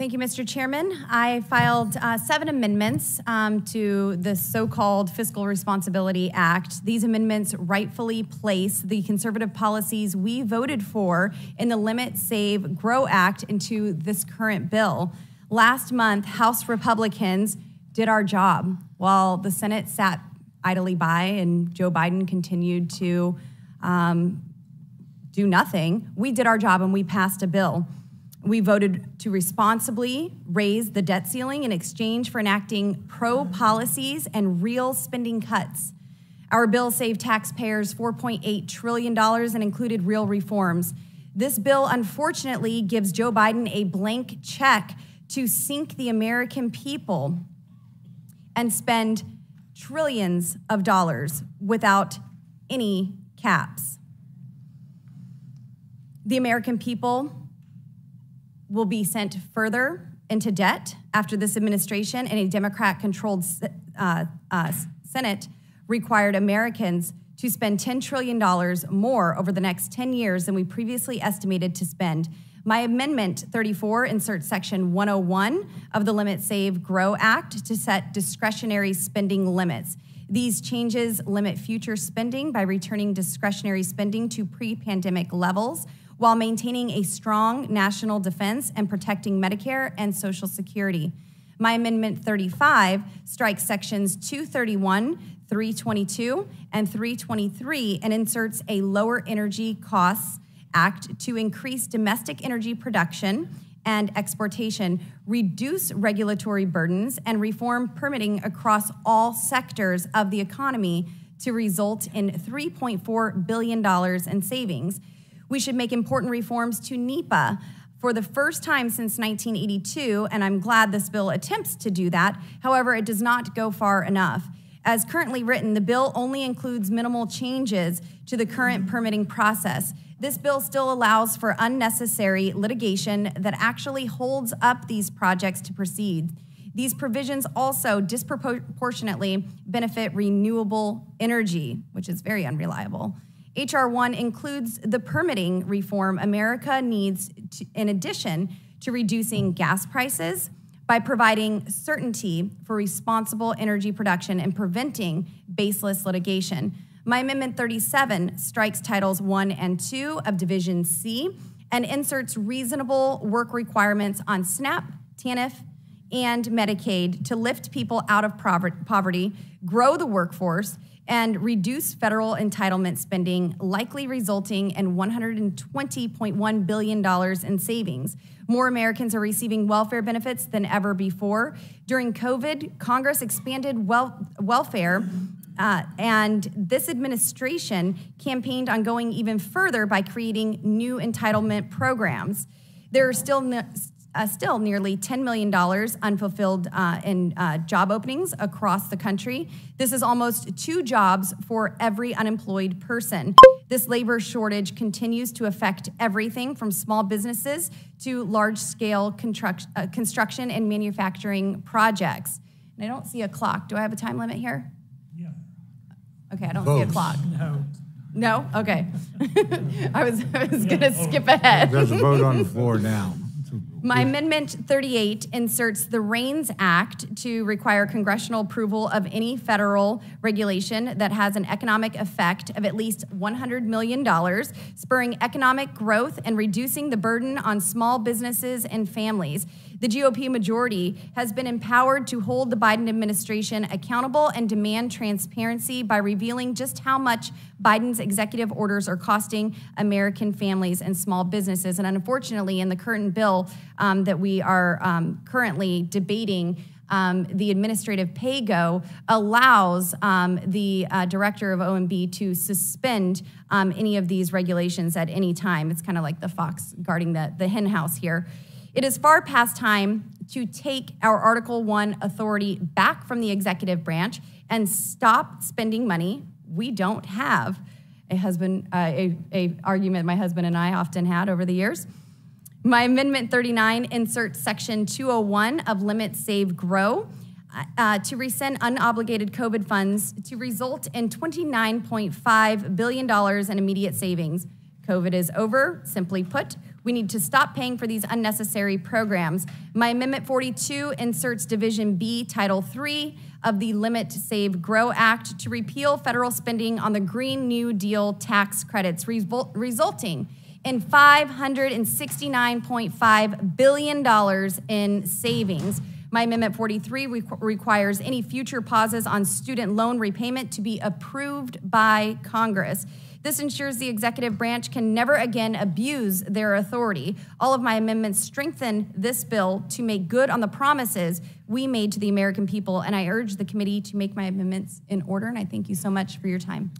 Thank you, Mr. Chairman. I filed 7 amendments to the so-called Fiscal Responsibility Act. These amendments rightfully place the conservative policies we voted for in the Limit, Save, Grow Act into this current bill. Last month, House Republicans did our job while the Senate sat idly by and Joe Biden continued to do nothing. We did our job and we passed a bill. We voted to responsibly raise the debt ceiling in exchange for enacting pro-policies and real spending cuts. Our bill saved taxpayers $4.8 trillion and included real reforms. This bill, unfortunately, gives Joe Biden a blank check to sink the American people and spend trillions of dollars without any caps. The American people will be sent further into debt after this administration and a Democrat-controlled Senate required Americans to spend $10 trillion more over the next 10 years than we previously estimated to spend. My Amendment 34 inserts Section 101 of the Limit, Save, Grow Act to set discretionary spending limits. These changes limit future spending by returning discretionary spending to pre-pandemic levels, while maintaining a strong national defense and protecting Medicare and Social Security. My Amendment 35 strikes Sections 231, 322, and 323 and inserts a Lower Energy Costs Act to increase domestic energy production and exportation, reduce regulatory burdens, and reform permitting across all sectors of the economy to result in $3.4 billion in savings. We should make important reforms to NEPA for the first time since 1982, and I'm glad this bill attempts to do that. However, it does not go far enough. As currently written, the bill only includes minimal changes to the current permitting process. This bill still allows for unnecessary litigation that actually holds up these projects to proceed. These provisions also disproportionately benefit renewable energy, which is very unreliable. H.R. 1 includes the permitting reform America needs in addition to reducing gas prices by providing certainty for responsible energy production and preventing baseless litigation. My Amendment 37 strikes Titles 1 and 2 of Division C and inserts reasonable work requirements on SNAP, TANF, and Medicaid to lift people out of poverty, grow the workforce, and reduce federal entitlement spending, likely resulting in $120.1 billion in savings. More Americans are receiving welfare benefits than ever before. During COVID, Congress expanded welfare, and this administration campaigned on going even further by creating new entitlement programs. There are still nearly $10 million unfulfilled in job openings across the country. This is almost 2 jobs for every unemployed person. This labor shortage continues to affect everything from small businesses to large-scale construction and manufacturing projects. And I don't see a clock. Do I have a time limit here? Yeah. Okay, I don't see a clock. No. No? Okay. I was gonna skip ahead. There's a vote on the floor now. My Amendment 38 inserts the REINS Act to require congressional approval of any federal regulation that has an economic effect of at least $100 million, spurring economic growth and reducing the burden on small businesses and families. The GOP majority has been empowered to hold the Biden administration accountable and demand transparency by revealing just how much Biden's executive orders are costing American families and small businesses. And unfortunately, in the current bill that we are currently debating, the administrative pay-go allows the director of OMB to suspend any of these regulations at any time. It's kind of like the fox guarding the hen house here. It is far past time to take our Article 1 authority back from the executive branch and stop spending money we don't have. A argument my husband and I often had over the years. My Amendment 39 inserts Section 201 of Limit, Save, Grow to rescind unobligated COVID funds to result in $29.5 billion in immediate savings. COVID is over. Simply put, We need to stop paying for these unnecessary programs. My Amendment 42 inserts Division B, Title III of the Limit, Save, Grow Act to repeal federal spending on the Green New Deal tax credits, resulting in $569.5 billion in savings. My Amendment 43 requires any future pauses on student loan repayment to be approved by Congress. This ensures the executive branch can never again abuse their authority. All of my amendments strengthen this bill to make good on the promises we made to the American people, and I urge the committee to make my amendments in order, and I thank you so much for your time.